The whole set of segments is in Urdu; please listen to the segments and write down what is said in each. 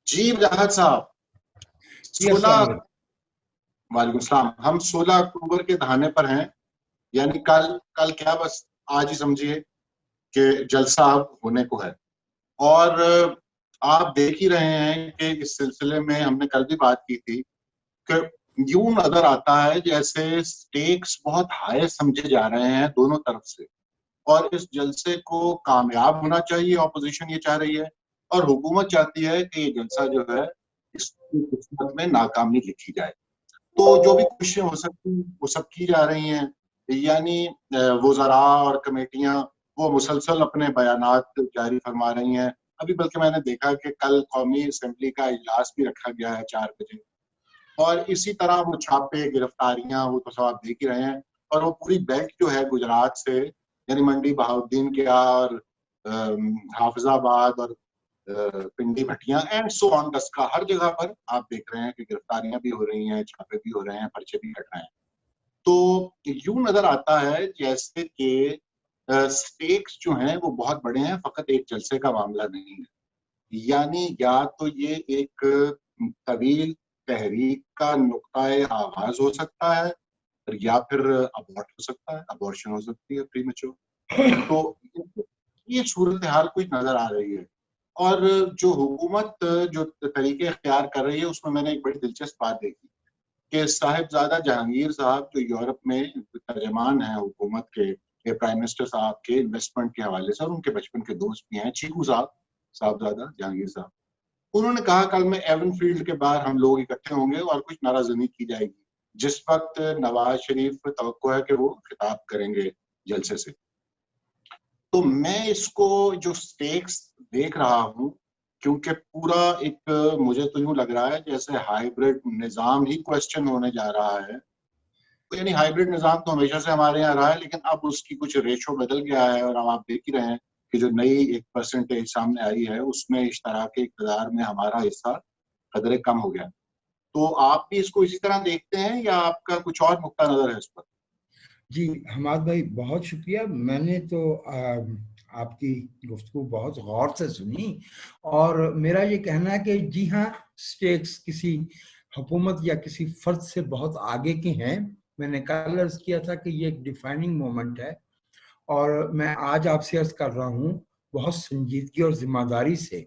جی وجاہت صاحب، جی السلام علیکم۔ وعلیکم السلام۔ ہم 16 اکتوبر کے دہانے پر ہیں، یعنی کل کیا، بس آج ہی سمجھیے کہ جلسہ ہونے کو ہے، اور آپ دیکھ ہی رہے ہیں کہ اس سلسلے میں ہم نے کل بھی بات کی تھی کہ یوں نظر آتا ہے جیسے سٹیکس بہت ہائی سمجھے جا رہے ہیں دونوں طرف سے، اور اس جلسے کو کامیاب ہونا چاہیے، اپوزیشن یہ چاہ رہی ہے، اور حکومت چاہتی ہے کہ یہ جلسہ جو ہے اس کی قسمت میں ناکامی لکھی جائے۔ تو جو بھی کوششیں ہو سکتی وہ سب کی جا رہی ہیں، یعنی وزراء اور کمیٹیاں وہ مسلسل اپنے بیانات جاری فرما رہی ہیں۔ ابھی بلکہ میں نے دیکھا کہ کل قومی اسمبلی کا اجلاس بھی رکھا گیا ہے 4 بجے، اور اسی طرح وہ چھاپے، گرفتاریاں، وہ تو سب آپ دیکھ ہی رہے ہیں، اور وہ پوری بیلٹ جو ہے گجرات سے، یعنی منڈی بہاؤدین کیا اور حافظ آباد اور پنڈی بھٹیاں اینڈ سو آن دس کا ہر جگہ پر آپ دیکھ رہے ہیں کہ گرفتاریاں بھی ہو رہی ہیں، چھاپے بھی ہو رہے ہیں، پرچے بھی کٹ رہے ہیں۔ تو یوں نظر آتا ہے جیسے کہ سٹیکس جو ہیں وہ بہت بڑے ہیں، فقط ایک جلسے کا معاملہ نہیں ہے، یعنی یا تو یہ ایک طویل تحریک کا نقطۂ آغاز ہو سکتا ہے، یا پھر ابورٹ ہو سکتا ہے، ابورشن ہو سکتی ہے پری میچور۔ تو یہ صورتحال کچھ نظر آ رہی ہے، اور جو حکومت جو طریقے اختیار کر رہی ہے اس میں نے ایک بڑی دلچسپ بات دیکھی کہ صاحبزادہ جہانگیر صاحب جو یورپ میں ترجمان ہیں حکومت کے، پرائم منسٹر صاحب کے انویسٹمنٹ کے حوالے سے، اور ان کے بچپن کے دوست بھی ہیں، چیکو صاحب، صاحبزادہ جہانگیر صاحب، انہوں نے کہا کل میں ایون فیلڈ کے باہر ہم لوگ اکٹھے ہوں گے اور کچھ نعرہ زنی کی جائے گی، جس وقت نواز شریف توقع ہے کہ وہ خطاب کریں گے جلسے سے۔ تو میں اس کو جو سٹیکس دیکھ رہا ہوں، کیونکہ پورا ایک مجھے تو یوں لگ رہا ہے جیسے ہائیبرڈ نظام ہی کوشچن ہونے جا رہا ہے، یعنی ہائیبرڈ نظام تو ہمیشہ سے ہمارے یہاں رہا ہے، لیکن اب اس کی کچھ ریشو بدل گیا ہے، اور ہم آپ دیکھ ہی رہے ہیں کہ جو نئی ایک پرسنٹیج سامنے آئی ہے اس میں اشتراک اقتدار میں ہمارا حصہ قدرے کم ہو گیا۔ تو آپ بھی اس کو اسی طرح دیکھتے ہیں یا آپ کا کچھ اور نقطہ نظر ہے اس پر؟ جی حماد بھائی بہت شکریہ، میں نے تو آپ کی گفتگو بہت غور سے سنی، اور میرا یہ کہنا ہے کہ جی ہاں، سٹیکس کسی حکومت یا کسی فرد سے بہت آگے کے ہیں۔ میں نے کل عرض کیا تھا کہ یہ ایک ڈیفائننگ مومنٹ ہے، اور میں آج آپ سے عرض کر رہا ہوں بہت سنجیدگی اور ذمہ داری سے۔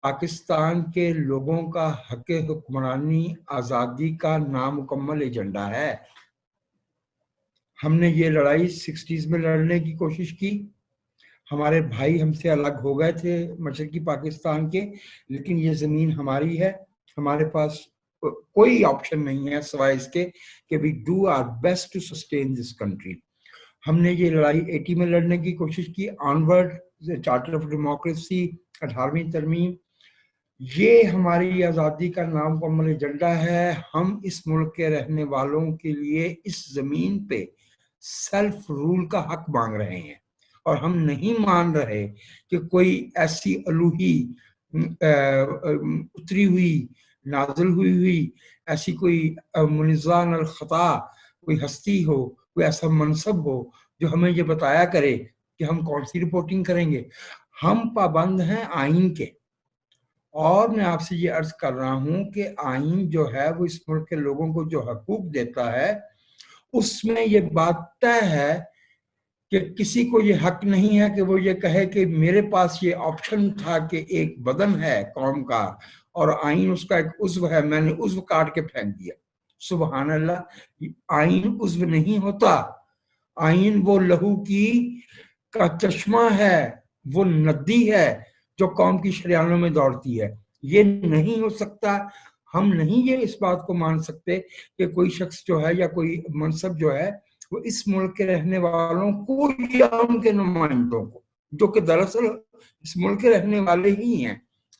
پاکستان کے لوگوں کا حق حکمرانی آزادی کا نامکمل ایجنڈا ہے۔ ہم نے یہ لڑائی 60s میں لڑنے کی کوشش کی، ہمارے بھائی ہم سے الگ ہو گئے تھے مشرقی پاکستان کے، لیکن یہ زمین ہماری ہے، ہمارے پاس کوئی آپشن نہیں ہے سوائے اس کے کہ we do our best to sustain this country۔ ہم نے یہ لڑائی 80 میں لڑنے کی کوشش کی، آنورڈ چارٹر آف ڈیموکریسی، 18ویں ترمیم، یہ ہماری آزادی کا نامکمل ایجنڈا ہے۔ ہم اس ملک کے رہنے والوں کے لیے اس زمین پہ سیلف رول کا حق مانگ رہے ہیں، اور ہم نہیں مان رہے کہ کوئی ایسی الوہی اتری ہوئی، نازل ہوئی ایسی کوئی منزان الخطا کوئی ہستی ہو، کوئی ایسا منصب ہو جو ہمیں یہ بتایا کرے کہ ہم کون سی رپورٹنگ کریں گے۔ ہم پابند ہیں آئین کے، اور میں آپ سے یہ عرض کر رہا ہوں کہ آئین جو ہے وہ اس ملک کے لوگوں کو جو حقوق دیتا ہے اس میں یہ بات طے ہے کہ کسی کو یہ حق نہیں ہے کہ وہ یہ کہے کہ میرے پاس یہ آپشن تھا کہ ایک بدن ہے قوم کا اور آئین اس کا ایک عضو ہے، میں نے عضو کاٹ کے پھینک دیا۔ سبحان اللہ، آئین عضو نہیں ہوتا، آئین وہ لہو کی کا چشمہ ہے، وہ ندی ہے جو قوم کی شریانوں میں دوڑتی ہے۔ یہ نہیں ہو سکتا، ہم نہیں یہ اس بات کو مان سکتے کہ کوئی شخص جو ہے یا کوئی منصب جو ہے وہ اس ملک کے رہنے والوں کو یا ان کے نمائندوں کو، جو کہ دراصل اس ملک کے رہنے والے ہی ہیں،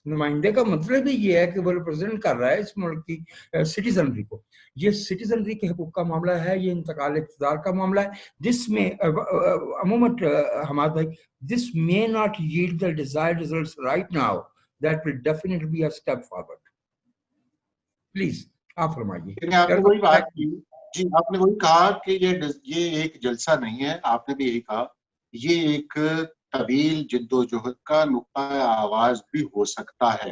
نمائندے کا مطلب ہی یہ ہے کہ وہ ریپرزینٹ کر رہا ہے اس ملک کی سٹیزنری کو۔ یہ سٹیزنری کے حقوق کا معاملہ ہے، یہ انتقال اقتدار کا معاملہ ہے، جس میں عموماً حماد بھائی this may not yield the desired results right now, that will definitely be a step forward۔ Please آپ فرمائیے۔ آپ نے وہی بات کی، جی آپ نے وہی کہا کہ یہ ایک جلسہ نہیں ہے، آپ نے بھی یہی کہا یہ ایک طویل جد و جہد کا نقطۂ آغاز بھی ہو سکتا ہے،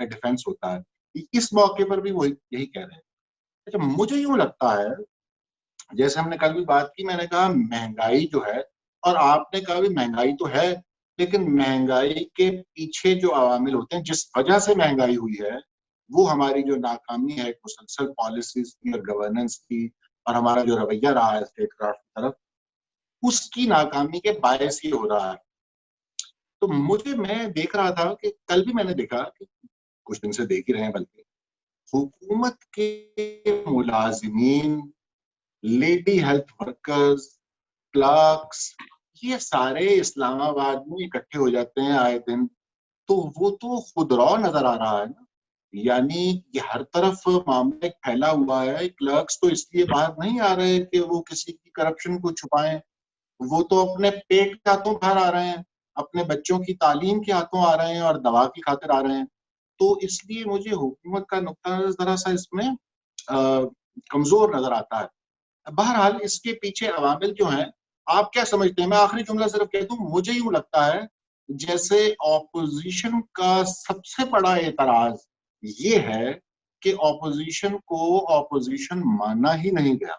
ڈیفینس ہوتا ہے. اس موقع پر بھی وہی یہی کہہ رہے ہیں. اچھا مجھے یوں لگتا ہے جیسے ہم نے کل بھی بات کی, میں نے کہا مہنگائی جو ہے, اور آپ نے کہا بھی مہنگائی تو ہے, لیکن مہنگائی کے پیچھے جو عوامل ہوتے ہیں جس وجہ سے مہنگائی ہوئی ہے, وہ ہماری جو ناکامی ہے مسلسل پالیسیز کی اور گورننس کی, اور ہمارا جو رویہ رہا ہے اسٹیٹ کرافٹ کی طرف, اس کی ناکامی کے باعث یہ ہو رہا ہے. تو میں دیکھ رہا تھا کہ کل بھی میں نے دیکھا کہ کچھ دن سے دیکھ ہی رہے ہیں, بلکہ حکومت کے ملازمین, لیڈی ہیلتھ ورکرز, کلرکس, یہ سارے اسلام آباد میں اکٹھے ہو جاتے ہیں آئے دن, تو وہ تو خودرو نظر آ رہا ہے نا. یعنی یہ ہر طرف معاملہ پھیلا ہوا ہے. کلرکس تو اس لیے باہر نہیں آ رہے کہ وہ کسی کی کرپشن کو چھپائیں, وہ تو اپنے پیٹ کے ہاتھوں باہر آ رہے ہیں, اپنے بچوں کی تعلیم کے ہاتھوں آ رہے ہیں, اور دوا کی خاطر آ رہے ہیں. تو اس لیے مجھے حکومت کا نقطہ نظر ذرا سا اس میں کمزور نظر آتا ہے. بہرحال اس کے پیچھے عوامل جو ہیں, آپ کیا سمجھتے ہیں؟ میں آخری جملہ صرف کہہ دوں, مجھے یوں لگتا ہے جیسے اپوزیشن کا سب سے بڑا اعتراض یہ ہے کہ اپوزیشن کو اپوزیشن مانا ہی نہیں گیا.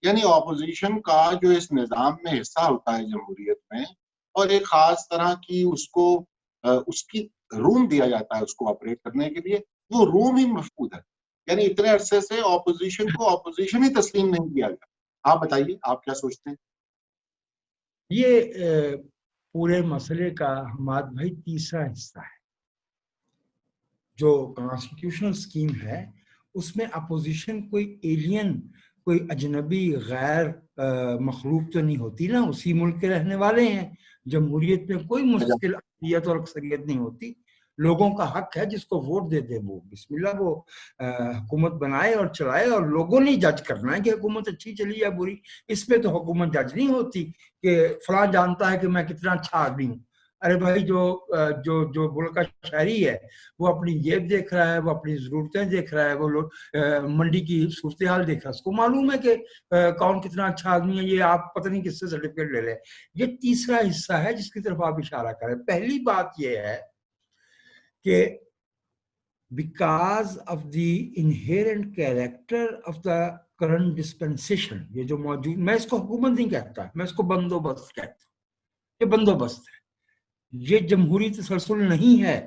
یعنی اپوزیشن کا جو اس نظام میں حصہ ہوتا ہے جمہوریت میں, اور ایک خاص طرح کی اس کی روم دیا جاتا ہے اس کو آپریٹ کرنے کے لیے, وہ روم ہی مفقود ہے. یعنی اتنے عرصے سے اپوزیشن کو اپوزیشن ہی تسلیم نہیں کیا گیا. آپ بتائیے آپ کیا سوچتے ہیں؟ یہ پورے مسئلے کا حماد بھائی تیسرا حصہ ہے. جو کانسٹیٹیوشنل سکیم ہے اس میں اپوزیشن کوئی ایلین, کوئی اجنبی غیر مخلوق تو نہیں ہوتی نا, اسی ملک کے رہنے والے ہیں. جمہوریت میں کوئی مستقل اقلیت اور اکثریت نہیں ہوتی. لوگوں کا حق ہے جس کو ووٹ دے دے وہ بسم اللہ وہ حکومت بنائے اور چلائے, اور لوگوں نے جج کرنا ہے کہ حکومت اچھی چلی یا بری. اس پہ تو حکومت جج نہیں ہوتی کہ فلاں جانتا ہے کہ میں کتنا اچھا آدمی ہوں. ارے بھائی جو ملک کا شہری ہے وہ اپنی جیب دیکھ رہا ہے, وہ اپنی ضرورتیں دیکھ رہا ہے, وہ لوگ منڈی کی صورتحال دیکھ رہا ہے, اس کو معلوم ہے کہ کون کتنا اچھا آدمی ہے. یہ آپ پتہ نہیں کس سے سرٹیفکیٹ لے رہے ہیں. یہ تیسرا حصہ ہے جس کی طرف آپ اشارہ کریں. پہلی بات یہ ہے کہ because of the inherent character of the current dispensation, یہ جو موجود, میں اس کو حکومت نہیں کہتا, میں اس کو بندوبست کہتا ہوں. یہ بندوبست ہے, یہ جمہوری تسلسل نہیں ہے,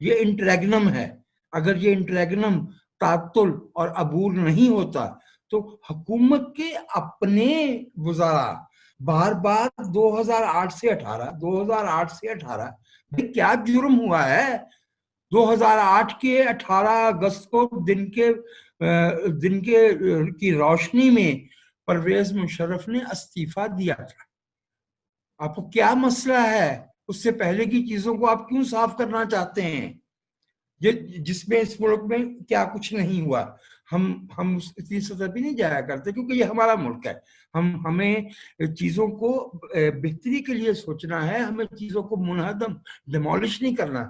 یہ انٹریگنم ہے. اگر یہ انٹریگنم تعطل اور عبور نہیں ہوتا تو حکومت کے اپنے وزراء بار بار 2008 سے 18 کیا جرم ہوا ہے. 2008 کے 18 اگست کو دن کی روشنی میں پرویز مشرف نے استعفیٰ دیا تھا. آپ کو کیا مسئلہ ہے؟ اس سے پہلے کی چیزوں کو آپ کیوں صاف کرنا چاہتے ہیں؟ جس میں اس ملک میں کیا کچھ نہیں ہوا. ہم اتنی سطح پہ نہیں جایا کرتے کیونکہ یہ ہمارا ملک ہے. ہمیں چیزوں کو بہتری کے لیے سوچنا ہے, ہمیں چیزوں کو منہدم ڈیمولش نہیں کرنا.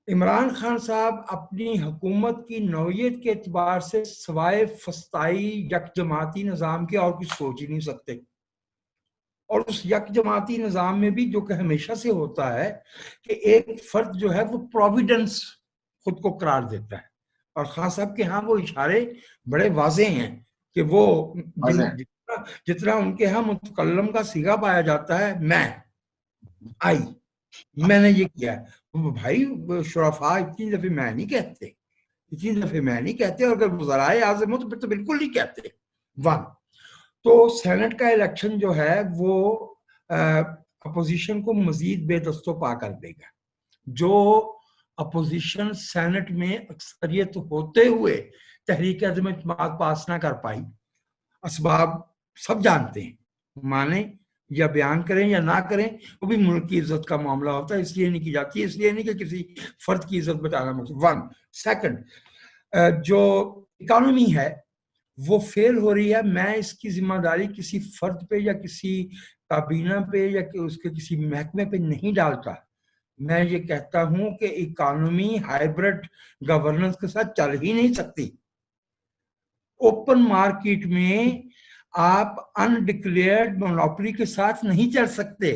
عمران خان صاحب اپنی حکومت کی نوعیت کے اعتبار سے سوائے فسطائی یک جماعتی نظام کے اور کچھ سوچ ہی نہیں سکتے. اور اس یک جماعتی نظام میں بھی جو کہ ہمیشہ سے ہوتا ہے کہ ایک فرد جو ہے وہ پروویڈنس خود کو قرار دیتا ہے. اور خان صاحب کے ہاں وہ اشارے بڑے واضح ہیں کہ وہ جتنا ان کے ہاں متکلم کا صیغہ پایا جاتا ہے, میں نے یہ کیا. بھائی شرفاء اتنی دفعہ میں نہیں کہتے, اور اگر وزرائے اعظم ہو تو پھر تو بالکل نہیں کہتے. تو سینٹ کا الیکشن جو ہے وہ اپوزیشن کو مزید بے دست و پا کر دے گا. جو اپوزیشن سینٹ میں اکثریت ہوتے ہوئے تحریک عدم اعتماد پاس نہ کر پائی, اسباب سب جانتے ہیں, مانیں یا بیان کریں یا نہ کریں, وہ بھی ملک کی عزت کا معاملہ ہوتا ہے, اس لیے نہیں کی جاتی, اس لیے نہیں کہ کسی فرد کی عزت بچانا مقصود. سیکنڈ, جو اکانومی ہے وہ فیل ہو رہی ہے. میں اس کی ذمہ داری کسی فرد پہ یا کسی کابینہ پہ یا اس کے کسی محکمے پہ نہیں ڈالتا. میں یہ کہتا ہوں کہ اکانومی ہائیبرڈ گورننس کے ساتھ چل ہی نہیں سکتی. اوپن مارکیٹ میں آپ انڈکلیئرڈ مونوپولی کے ساتھ نہیں چل سکتے.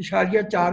4.4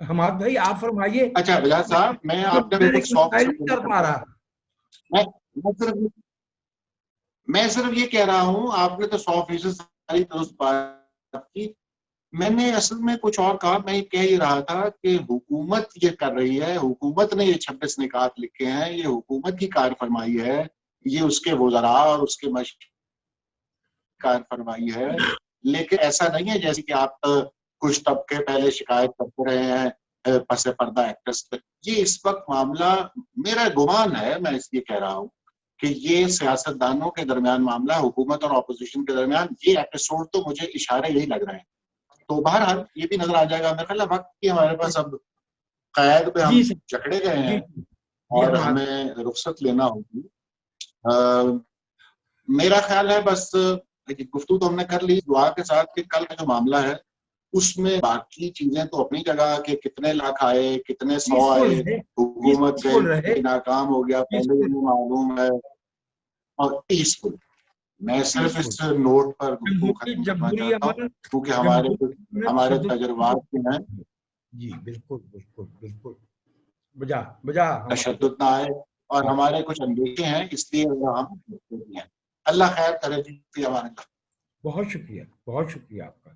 حماد بھائی آپ فرمائیے. اچھا بجاج صاحب، میں آپ نے بالکل 100% نہیں کر پا رہا. میں صرف یہ کہہ رہا ہوں، آپ نے تو 100% ساری درست بات کی. میں نے اصل میں کچھ اور کہا. میں کہہ یہ رہا تھا کہ حکومت یہ کر رہی ہے، حکومت نے یہ 26 نکات لکھے ہیں، یہ حکومت کی کار فرمائی ہے، یہ اس کے وزراء اور اس کے کار فرمائی ہے. لیکن ایسا نہیں ہے جیسے کہ آپ کچھ طبقے پہلے شکایت کرتے رہے ہیں پس پردہ ایکٹرس پہ. یہ اس وقت معاملہ، میرا گمان ہے، میں اس لیے کہہ رہا ہوں کہ یہ سیاستدانوں کے درمیان معاملہ، حکومت اور اپوزیشن کے درمیان. یہ ایپیسوڈ تو مجھے اشارے یہی لگ رہے ہیں. تو بہرحال یہ بھی نظر آ جائے گا. میرا خیال ہے وقت کی ہمارے پاس اب قید پہ ہم جکڑے گئے ہیں اور ہمیں رخصت لینا ہوگی. میرا خیال ہے بس گفتگو تو ہم نے کر لی دعا کے ساتھ کہ کل کا جو معاملہ ہے اس میں باقی چیزیں تو اپنی جگہ کہ کتنے لاکھ آئے، کتنے 100 آئے، حکومت گئی، ناکام ہو گیا، پہلے ہی معلوم ہے، اور پیسفل. میں صرف اس نوٹ پر گفتگو ختم کرنا چاہتا ہوں کیونکہ ہمارے تجربات کے ہیں. جی بالکل بالکل بالکل. بجا تشدد نہ آئے اور ہمارے کچھ اندیشے ہیں، اس لیے ہم ہیں. اللہ خیر کرے. بہت شکریہ، بہت شکریہ آپ کا.